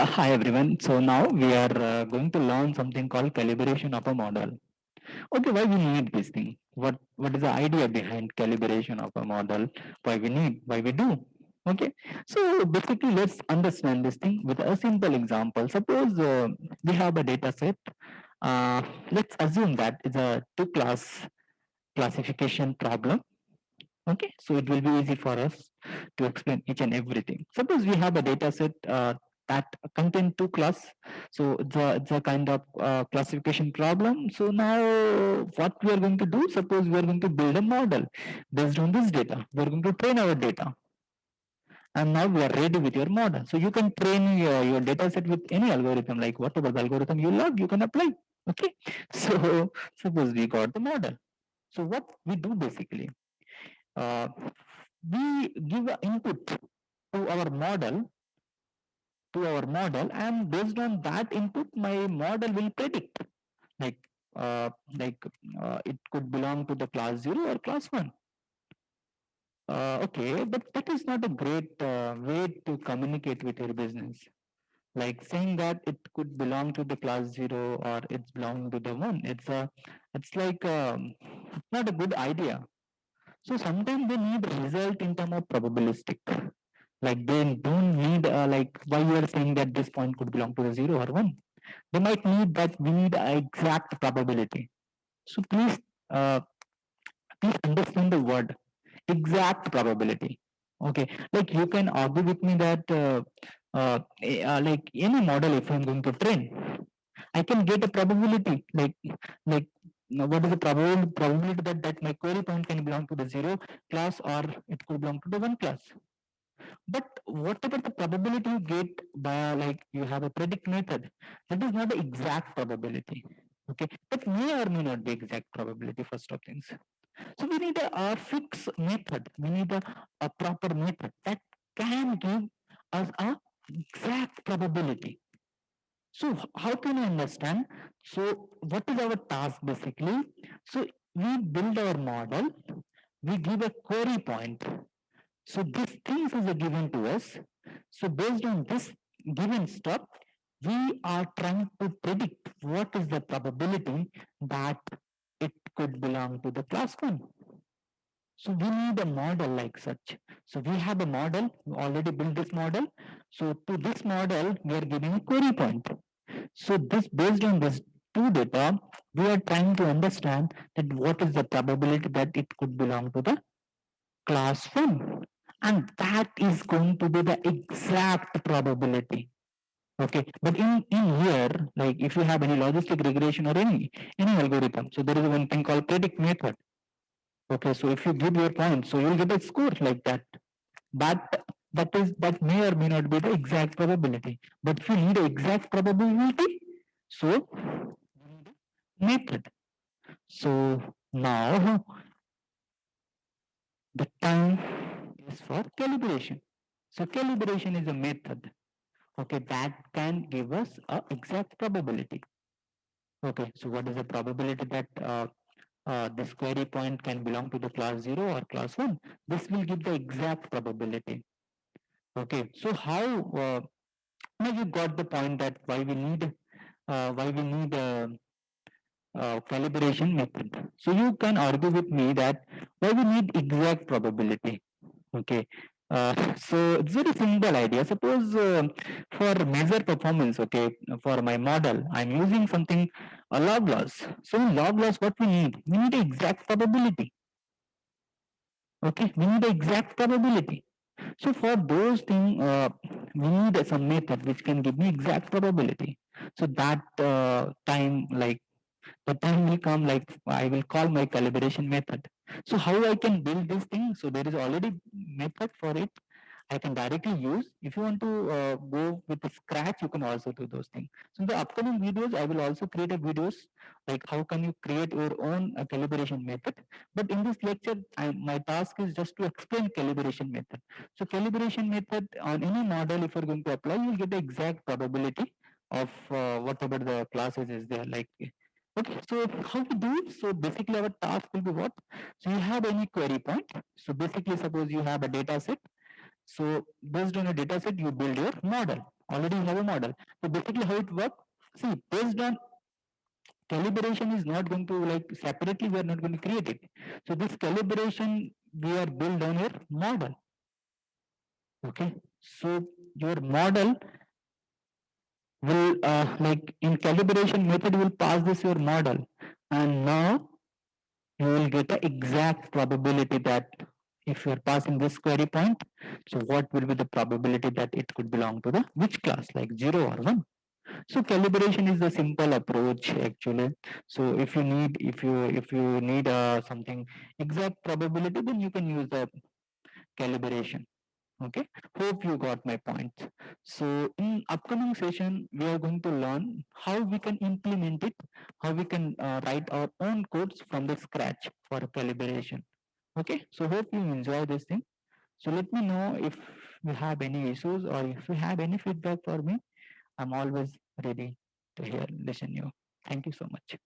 Hi everyone. So now we are going to learn something called calibration of a model. Okay, why we need this thing? What is the idea behind calibration of a model? Why we need? Why we do? Okay. So basically, let's understand this thing with a simple example. Suppose we have a data set. Let's assume that is a two-class classification problem. Okay, so it will be easy for us to explain each and everything. Suppose we have a data set that contain two class, so it's a kind of classification problem. So now what we are going to do, suppose we are going to build a model based on this data. We are going to train our data, and now we are ready with your model. So you can train your data set with any algorithm, like whatever the algorithm you love, you can apply. Okay, so suppose we got the model. So what we do basically, uh, we give a input to our model, and based on that input my model will predict, like uh, it could belong to the class 0 or class 1. Okay, but that is not a great way to communicate with your business, like saying that it could belong to the class 0 or it's belonging to the 1. It's like it's not a good idea. So sometimes they need result in terms of probabilistic. Like they don't need like why you are saying that this point could belong to the 0 or 1. They might need that we need exact probability. So please understand the word exact probability. Okay, like you can argue with me that like any model, if I'm going to train, I can get a probability like what is the probability that my query point can belong to the 0 class or it could belong to the 1 class. But whatever the probability you get by like you have a predict method, that is not the exact probability. Okay, that may or may not be exact probability first of things. So we need a fixed method. We need a proper method that can give us a exact probability. So how can you understand? So what is our task basically? So we build our model, we give a query point. So these things is a given to us. So based on this given stuff, we are trying to predict what is the probability that it could belong to the class 1. So we need a model like such. So we have a model, we already built this model. So to this model, we are giving a query point. So this based on this two data, we are trying to understand that what is the probability that it could belong to the class 1. And that is going to be the exact probability. Okay, but in here, like if you have any logistic regression or any algorithm, so there is one thing called predict method. Okay, so if you give your point, so you'll get a score like that. But that may or may not be the exact probability. But if you need an exact probability, so method. So now the time is for calibration. So calibration is a method, okay, that can give us a exact probability. Okay, so what is the probability that this query point can belong to the class 0 or class 1? This will give the exact probability. Okay, so how now you got the point that why we need calibration method. So you can argue with me that why we need exact probability. Okay. So it's very simple idea. Suppose for measure performance, okay, for my model, I'm using something a log loss. So in log loss, what we need? We need exact probability. Okay, we need exact probability. So for those things, we need some method which can give me exact probability. So that time, like the time will come, like I will call my calibration method. So how I can build this thing? So there is already method for it. I can directly use. If you want to go with the scratch, you can also do those things. So in the upcoming videos, I will also create a videos like how can you create your own calibration method. But in this lecture, my task is just to explain calibration method. So calibration method on any model, if you're going to apply, you'll get the exact probability of whatever the classes is there. Like okay, so how we do it? So basically, our task will be what? So you have any query point. So basically, suppose you have a data set, so based on a data set, you build your model. already have a model. So basically how it works, see, based on calibration is not going to like separately we are not going to create it. So this calibration we are build on your model. Okay, so your model will like in calibration method will pass this your model, and now you will get the exact probability that if you are passing this query point, so what will be the probability that it could belong to the which class, like 0 or 1. So calibration is the simple approach actually. So if you need something exact probability, then you can use the calibration. Okay, hope you got my point. So in upcoming session we are going to learn how we can implement it, how we can write our own codes from the scratch for calibration. Okay, so hope you enjoy this thing. So let me know if you have any issues or if you have any feedback for me. I'm always ready to hear listen you. Thank you so much.